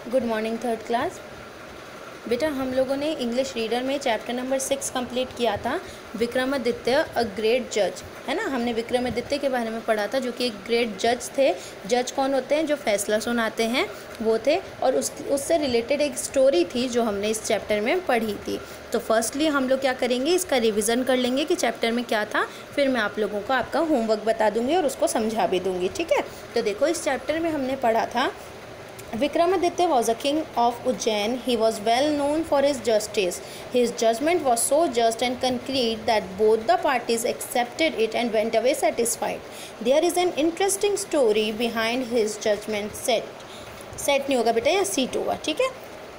Good morning third class. बेटा हम लोगों ने इंग्लिश रीडर में चैप्टर नंबर 6 कंप्लीट किया था, विक्रमादित्य अ ग्रेट जज, है ना। हमने विक्रमादित्य के बारे में पढ़ा था जो कि एक ग्रेट जज थे। जज कौन होते हैं? जो फैसला सुनाते हैं वो थे। और उससे रिलेटेड एक स्टोरी थी जो हमने इस चैप्टर में पढ़ी थी। तो फर्स्टली हम लोग क्या करेंगे, इसका रिवीजन कर लेंगे कि चैप्टर में क्या था, फिर मैं आप लोगों को आपका होमवर्क बता दूंगी और उसको समझा भी दूंगी, ठीक है। तो देखो इस चैप्टर में हमने पढ़ा था Vikramaditya was a king of Ujjain. He was well known for his justice. His judgment was so just and concrete that both the parties accepted it and went away satisfied. There is an interesting story behind his judgment. Set नहीं होगा बेटा, या seat होगा, ठीक है।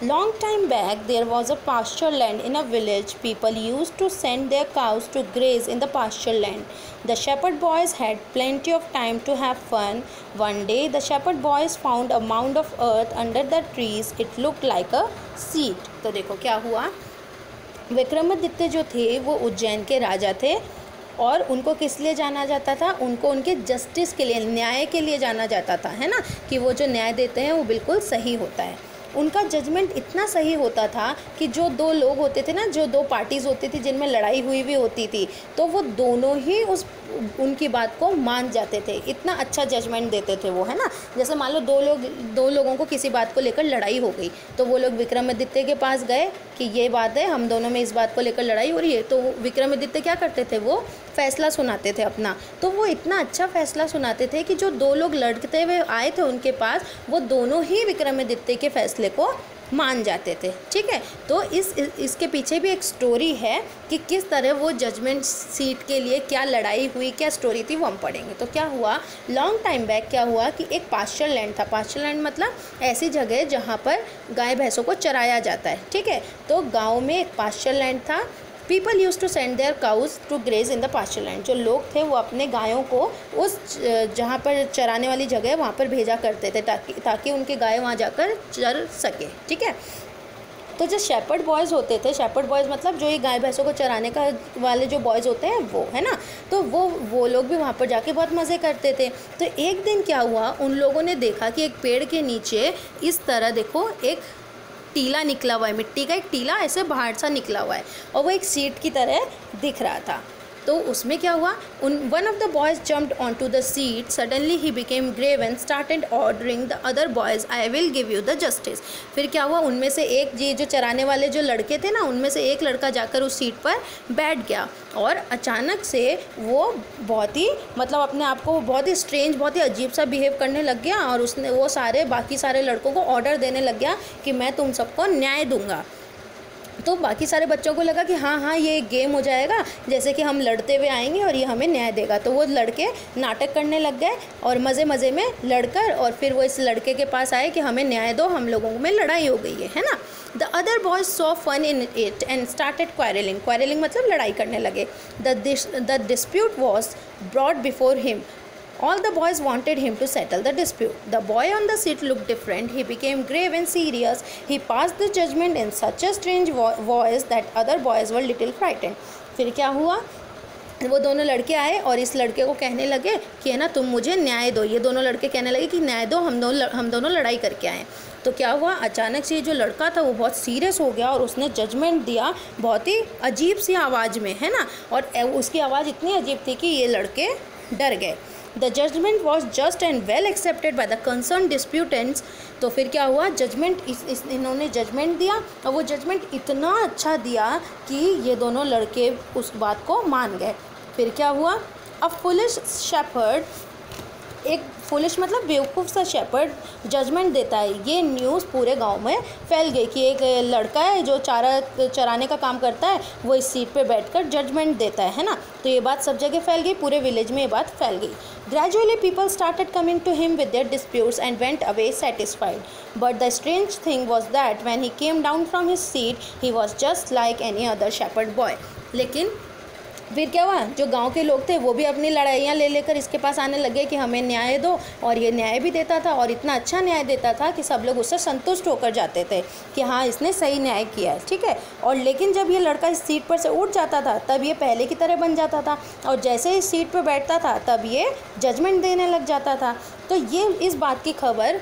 Long time back there was a pasture land in a village. People used to send their cows to graze in the pasture land. The shepherd boys had plenty of time to have fun. One day the shepherd boys found a mound of earth under the trees. It looked like a seat. तो देखो क्या हुआ, विक्रमादित्य जो थे वो उज्जैन के राजा थे और उनको किस लिए जाना जाता था? उनको उनके जस्टिस के लिए, न्याय के लिए जाना जाता था, है ना, कि वो जो न्याय देते हैं वो बिल्कुल सही होता है। उनका जजमेंट इतना सही होता था कि जो दो लोग होते थे ना, जो दो पार्टीज़ होती थी जिनमें लड़ाई हुई भी होती थी, तो वो दोनों ही उनकी बात को मान जाते थे। इतना अच्छा जजमेंट देते थे वो, है ना। जैसे मान लो दो लोगों को किसी बात को लेकर लड़ाई हो गई, तो वो लोग विक्रमादित्य के पास गए कि ये बात है, हम दोनों में इस बात को लेकर लड़ाई हो रही है। तो विक्रमादित्य क्या करते थे, वो फैसला सुनाते थे अपना। तो वो इतना अच्छा फैसला सुनाते थे कि जो दो लोग लड़ते हुए आए थे उनके पास, वो दोनों ही विक्रमादित्य के फैसले को मान जाते थे, ठीक है। तो इसके पीछे भी एक स्टोरी है कि किस तरह वो जजमेंट सीट के लिए क्या लड़ाई हुई, क्या स्टोरी थी, वो हम पढ़ेंगे। तो क्या हुआ, लॉन्ग टाइम बैक क्या हुआ कि एक पास्चर लैंड था। पास्चर लैंड मतलब ऐसी जगह जहाँ पर गाय भैंसों को चराया जाता है, ठीक है। तो गाँव में एक पास्चर लैंड था। People use to send their cows to graze in the pasture land. जो लोग थे वो अपने गायों को उस जहाँ पर चराने वाली जगह है वहाँ पर भेजा करते थे ताकि उनकी गाय वहाँ जाकर चर सके, ठीक है। तो जो शेपर्ड बॉयज़ होते थे, शेपर्ड बॉयज़ मतलब जो ये गाय भैंसों को चराने का वाले जो बॉयज़ होते हैं वो, है ना। तो वो लोग भी वहाँ पर जाके बहुत मज़े करते थे। तो एक दिन क्या हुआ, उन लोगों ने देखा कि एक पेड़ के नीचे इस तरह देखो एक टीला निकला हुआ है, मिट्टी का एक टीला ऐसे बाहर सा निकला हुआ है और वो एक सीट की तरह दिख रहा था। तो उसमें क्या हुआ, one of the boys jumped on to the seat. Suddenly he became grave and started ordering the other boys, I will give you the justice. फिर क्या हुआ, उनमें से एक ये जो चराने वाले जो लड़के थे ना, उनमें से एक लड़का जाकर उस सीट पर बैठ गया और अचानक से वो बहुत ही मतलब अपने आप को बहुत ही स्ट्रेंज, बहुत ही अजीब सा बिहेव करने लग गया और वो बाकी सारे लड़कों को ऑर्डर देने लग गया कि मैं तुम सबको न्याय दूंगा। तो बाकी सारे बच्चों को लगा कि हाँ ये एक गेम हो जाएगा, जैसे कि हम लड़ते हुए आएंगे और ये हमें न्याय देगा। तो वो लड़के नाटक करने लग गए और मज़े मज़े में लड़कर और फिर वो इस लड़के के पास आए कि हमें न्याय दो, हम लोगों में लड़ाई हो गई है ना। The other boys saw fun in it and started quarrelling मतलब लड़ाई करने लगे। The dispute was brought before him. All the boys wanted him to settle the dispute. The boy on the seat looked different. He became grave and serious. He passed the judgment in such a strange voice that other boys were little frightened. फिर क्या हुआ, वो दोनों लड़के आए और इस लड़के को कहने लगे कि है ना तुम मुझे न्याय दो। ये दोनों लड़के कहने लगे कि न्याय दो, हम दोनों लड़ाई करके आए। तो क्या हुआ, अचानक से जो लड़का था वो बहुत सीरियस हो गया और उसने जजमेंट दिया बहुत ही अजीब सी आवाज़ में, है ना। और उसकी आवाज़ इतनी अजीब थी कि ये लड़के डर गए। The judgment was just and well accepted by the concerned disputants. तो फिर क्या हुआ, जजमेंट इन्होंने जजमेंट दिया और वो जजमेंट इतना अच्छा दिया कि ये दोनों लड़के उस बात को मान गए। फिर क्या हुआ, अ फुलिश शेपर्ड, एक फुलिश मतलब बेवकूफ़ सा शेपर्ड जजमेंट देता है। ये न्यूज़ पूरे गांव में फैल गई कि एक लड़का है जो चराने का काम करता है, वो इस सीट पे बैठकर जजमेंट देता है ना। तो ये बात सब जगह फैल गई, पूरे विलेज में ये बात फैल गई। Gradually people started coming to him with their disputes and went away satisfied. But the strange thing was that when he came down from his seat, he was just like any other shepherd boy. लेकिन फिर क्या हुआ, जो गांव के लोग थे वो भी अपनी लड़ाइयाँ ले लेकर इसके पास आने लगे कि हमें न्याय दो, और ये न्याय भी देता था और इतना अच्छा न्याय देता था कि सब लोग उससे संतुष्ट होकर जाते थे कि हाँ इसने सही न्याय किया है, ठीक है। और लेकिन जब ये लड़का इस सीट पर से उठ जाता था तब ये पहले की तरह बन जाता था और जैसे इस सीट पर बैठता था तब ये जजमेंट देने लग जाता था। तो ये इस बात की खबर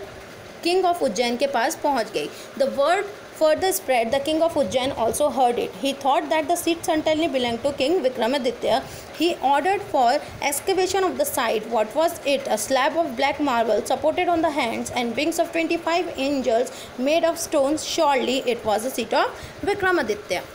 किंग ऑफ उज्जैन के पास पहुंच गई। The word further spread. The king of Ujjain also heard it. He thought that the seat certainly belonged to King Vikramaditya. He ordered for excavation of the site. What was it? A slab of black marble supported on the hands and wings of 25 angels made of stones. Surely it was the seat of Vikramaditya.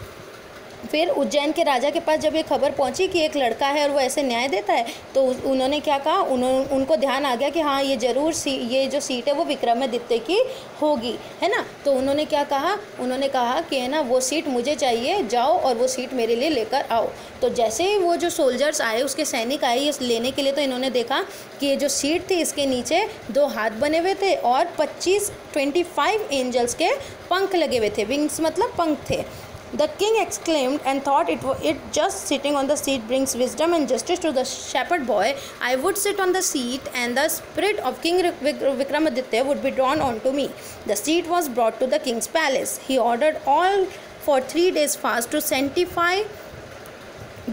फिर उज्जैन के राजा के पास जब ये खबर पहुंची कि एक लड़का है और वो ऐसे न्याय देता है, तो उन्होंने क्या कहा, उनको ध्यान आ गया कि हाँ ये ज़रूर ये जो सीट है वो विक्रमादित्य की होगी, है ना। तो उन्होंने क्या कहा, उन्होंने कहा कि है ना वो सीट मुझे चाहिए, जाओ और वो सीट मेरे लिए लेकर आओ। तो जैसे ही वो जो सोल्जर्स आए, उसके सैनिक आए ये लेने के लिए, तो इन्होंने देखा कि ये जो सीट थी इसके नीचे 2 हाथ बने हुए थे और 25 एंजल्स के पंख लगे हुए थे। विंग्स मतलब पंख थे। The king exclaimed and thought it just sitting on the seat brings wisdom and justice to the shepherd boy. I would sit on the seat and the spirit of King Vikramaditya would be drawn onto me. The seat was brought to the king's palace. He ordered all for 3 days fast to sanctify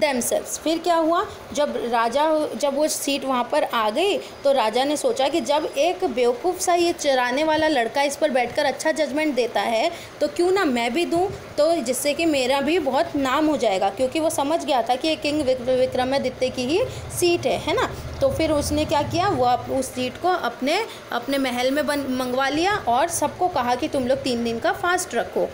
themselves. फिर क्या हुआ, जब वो seat वहाँ पर आ गई तो राजा ने सोचा कि जब एक बेवकूफ़ सा ये चराने वाला लड़का इस पर बैठकर अच्छा जजमेंट देता है तो क्यों ना मैं भी दूँ, तो जिससे कि मेरा भी बहुत नाम हो जाएगा, क्योंकि वो समझ गया था कि ये किंग विक्रमादित्य की ही सीट है ना। तो फिर उसने क्या किया, वो उस सीट को अपने महल में मंगवा लिया और सबको कहा कि तुम लोग 3 दिन का फास्ट रखो।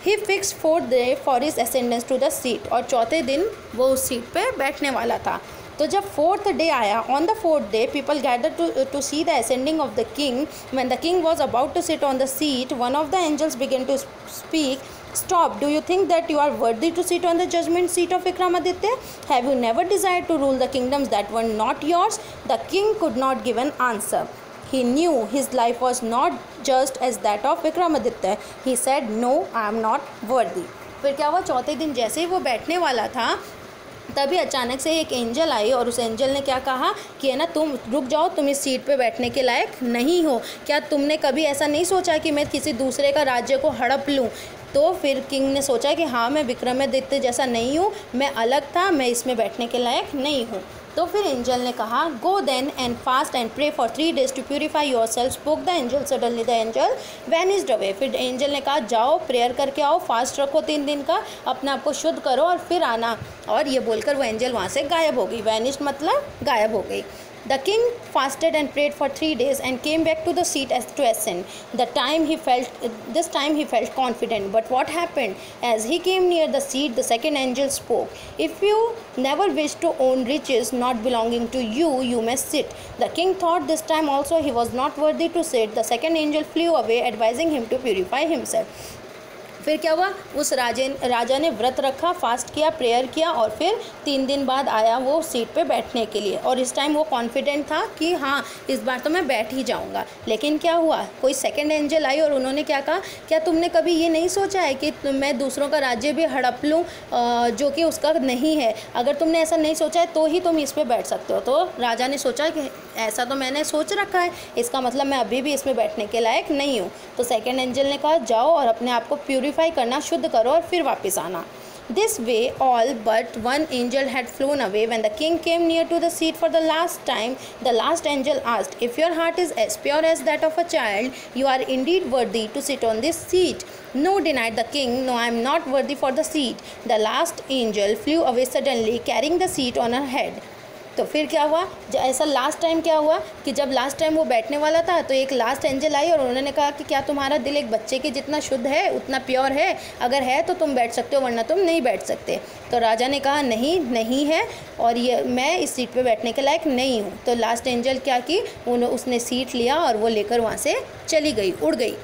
He fixed 4th day for his ascendance to the seat. और 4थे दिन वो उस सीट पे बैठने वाला था। तो जब 4th day आया, on the 4th day people gathered to see the ascending of the king. When the king was about to sit on the seat, one of the angels began to speak. Stop! Do you think that you are worthy to sit on the judgment seat of Vikramaditya? Have you never desired to rule the kingdoms that were not yours? The king could not give an answer. He knew his life was not just as that of Vikramaditya. He said, "No, I am not worthy." फिर क्या हुआ, 4थे दिन जैसे ही वो बैठने वाला था तभी अचानक से एक एंजल आई और उस एंजल ने क्या कहा कि है ना तुम रुक जाओ, तुम इस सीट पे बैठने के लायक नहीं हो। क्या तुमने कभी ऐसा नहीं सोचा कि मैं किसी दूसरे का राज्य को हड़प लूँ? तो फिर किंग ने सोचा कि हाँ मैं विक्रमादित्य जैसा नहीं हूँ, मैं अलग था, मैं इसमें बैठने के लायक नहीं हूँ। तो फिर एंजल ने कहा, go then and fast and pray for 3 days to purify yourself. Spoke the angel, suddenly the angel vanished away. फिर एंजल ने कहा जाओ प्रेयर करके आओ, फास्ट रखो 3 दिन का, अपने आप को शुद्ध करो और फिर आना। और ये बोलकर वो एंजल वहाँ से गायब हो गई। वैनिस्ड मतलब गायब हो गई। The king fasted and prayed for 3 days and came back to the seat to ascend. This time he felt confident. But what happened? As he came near the seat, the second angel spoke. If you never wish to own riches not belonging to you, you may sit. The king thought this time also he was not worthy to sit. The second angel flew away, advising him to purify himself. फिर क्या हुआ, उस राजा ने व्रत रखा, fast किया, prayer किया और फिर 3 दिन बाद आया वो सीट पे बैठने के लिए। और इस टाइम वो कॉन्फिडेंट था कि हाँ इस बार तो मैं बैठ ही जाऊँगा। लेकिन क्या हुआ, कोई सेकंड एंजल आई और उन्होंने क्या कहा, क्या तुमने कभी ये नहीं सोचा है कि मैं दूसरों का राज्य भी हड़प लूँ जो कि उसका नहीं है? अगर तुमने ऐसा नहीं सोचा है तो ही तुम इस पर बैठ सकते हो। तो राजा ने सोचा कि ऐसा तो मैंने सोच रखा है, इसका मतलब मैं अभी भी इसमें बैठने के लायक नहीं हूँ। तो सेकेंड एंजल ने कहा जाओ और अपने आप को प्यूरीफाई करना, शुद्ध करो और फिर वापस आना। This way all but one angel had flown away. When the king came near to the seat for the last time, the last angel asked, if your heart is as pure as that of a child, you are indeed worthy to sit on this seat. No, denied the king, no, I am not worthy for the seat. The last angel flew away suddenly, carrying the seat on her head. तो फिर क्या हुआ, ऐसा last time क्या हुआ कि जब last time वो बैठने वाला था तो एक लास्ट एंजल आई और उन्होंने कहा कि क्या तुम्हारा दिल एक बच्चे के जितना शुद्ध है, उतना प्योर है? अगर है तो तुम बैठ सकते हो, वरना तुम नहीं बैठ सकते। तो राजा ने कहा नहीं है और ये मैं इस सीट पे बैठने के लायक नहीं हूँ। तो लास्ट एंजल क्या की, उसने सीट लिया और वो लेकर वहाँ से चली गई, उड़ गई।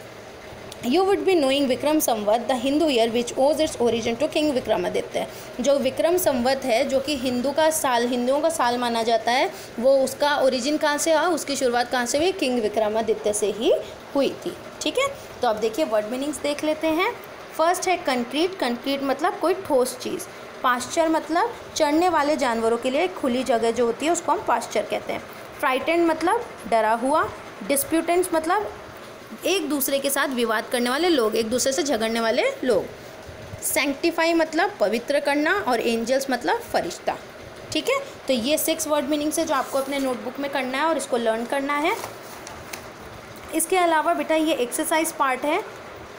You would be knowing Vikram Samvat, the Hindu year which owes its origin to King Vikramaditya. जो विक्रम संवत है, जो कि हिंदुओं का साल माना जाता है, वो उसका ओरिजिन कहाँ से हुआ, उसकी शुरुआत कहाँ से हुई? किंग विक्रमादित्य से ही हुई थी। ठीक है, तो अब देखिए वर्ड मीनिंग्स देख लेते हैं। फर्स्ट है कंक्रीट। कंक्रीट मतलब कोई ठोस चीज़। पास्चर मतलब चढ़ने वाले जानवरों के लिए एक खुली जगह जो होती है उसको हम पास्चर कहते हैं। फ्राइटेंड मतलब डरा हुआ। डिस्प्यूटेंट्स मतलब एक दूसरे के साथ विवाद करने वाले लोग, एक दूसरे से झगड़ने वाले लोग। सैंक्टिफाई मतलब पवित्र करना और एंजल्स मतलब फरिश्ता। ठीक है, तो ये 6 वर्ड मीनिंग्स है जो आपको अपने नोटबुक में करना है और इसको लर्न करना है। इसके अलावा बेटा ये एक्सरसाइज पार्ट है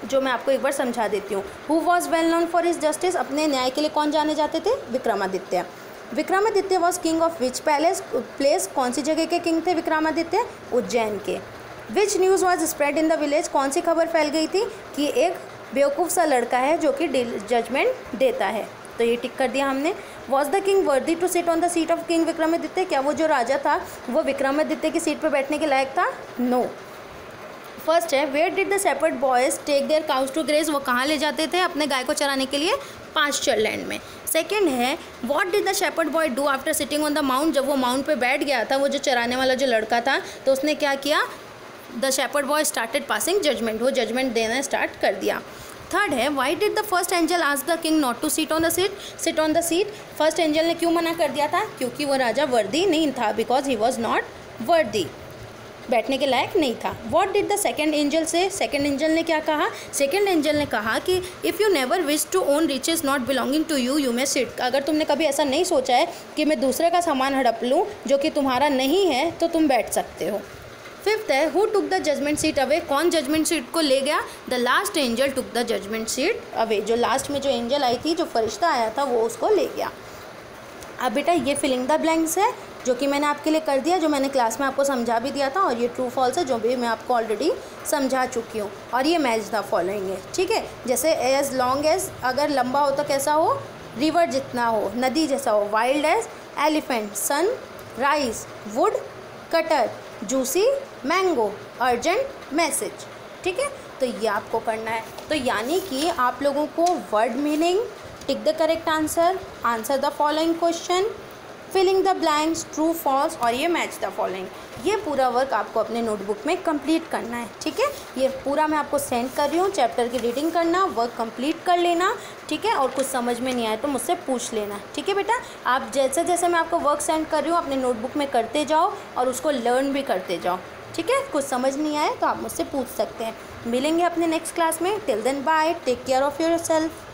जो मैं आपको एक बार समझा देती हूँ। Who was well known for his justice, अपने न्याय के लिए कौन जाने जाते थे? Vikramaditya. Vikramaditya was king of which place, कौन सी जगह के किंग थे विक्रमादित्य? उज्जैन के। Which news was spread in the village, कौन सी खबर फैल गई थी कि एक बेवकूफ़ सा लड़का है जो कि जजमेंट देता है, तो ये टिक कर दिया हमने। Was the king worthy to sit on the seat of king Vikramaditya, क्या वो जो राजा था वो विक्रमादित्य की सीट पर बैठने के लायक था? नो। फर्स्ट है where did the shepherd boys take their cows to graze, वो कहाँ ले जाते थे अपने गाय को चराने के लिए? पास्चर लैंड में। सेकेंड है what did the shepherd boy do after sitting on the mount, जब वो माउंट पे बैठ गया था वो जो चराने वाला जो लड़का था तो उसने क्या किया? The shepherd boy started passing judgement, वो जजमेंट देना स्टार्ट कर दिया। थर्ड है why did the first angel ask the king not to sit on the seat, first angel ने क्यों मना कर दिया था? क्योंकि वो राजा वर्दी नहीं था, because he was not worthy, बैठने के लायक नहीं था। What did the second angel से, सेकेंड एंजल ने क्या कहा? सेकेंड एंजल ने कहा कि if you never wish to own riches not belonging to you, you may sit, अगर तुमने कभी ऐसा नहीं सोचा है कि मैं दूसरे का सामान हड़प लूँ जो कि तुम्हारा नहीं है तो तुम बैठ सकते हो। फिफ्थ है who took the judgement seat away, कौन जजमेंट सीट को ले गया? The last angel took the judgement seat away, जो लास्ट में जो एंजल आई थी, जो फरिश्ता आया था वो उसको ले गया। अब बेटा ये फिलिंग द ब्लैंक्स है जो कि मैंने आपके लिए कर दिया, जो मैंने क्लास में आपको समझा भी दिया था, और ये ट्रू फॉल्स है जो भी मैं आपको ऑलरेडी समझा चुकी हूँ, और ये मैच द फॉलोइंग है। ठीक है, जैसे एज लॉन्ग एज, अगर लंबा हो तो कैसा हो? रिवर जितना हो, नदी जैसा हो। Wild as elephant, sunrise, woodcutter, juicy mango, urgent message. ठीक है, तो ये आपको करना है। तो यानी कि आप लोगों को word meaning, tick the correct answer, answer the following question, filling the blanks, true false, और ये मैच द फॉलोइंग, ये पूरा वर्क आपको अपने नोटबुक में कंप्लीट करना है। ठीक है, ये पूरा मैं आपको सेंड कर रही हूँ, चैप्टर की रीडिंग करना, वर्क कंप्लीट कर लेना। ठीक है, और कुछ समझ में नहीं आए तो मुझसे पूछ लेना। ठीक है बेटा, आप जैसे जैसे मैं आपको वर्क सेंड कर रही हूँ अपने नोटबुक में करते जाओ और उसको लर्न भी करते जाओ। ठीक है, कुछ समझ नहीं आए तो आप मुझसे पूछ सकते हैं। मिलेंगे अपने नेक्स्ट क्लास में। Till then bye, take care of yourself.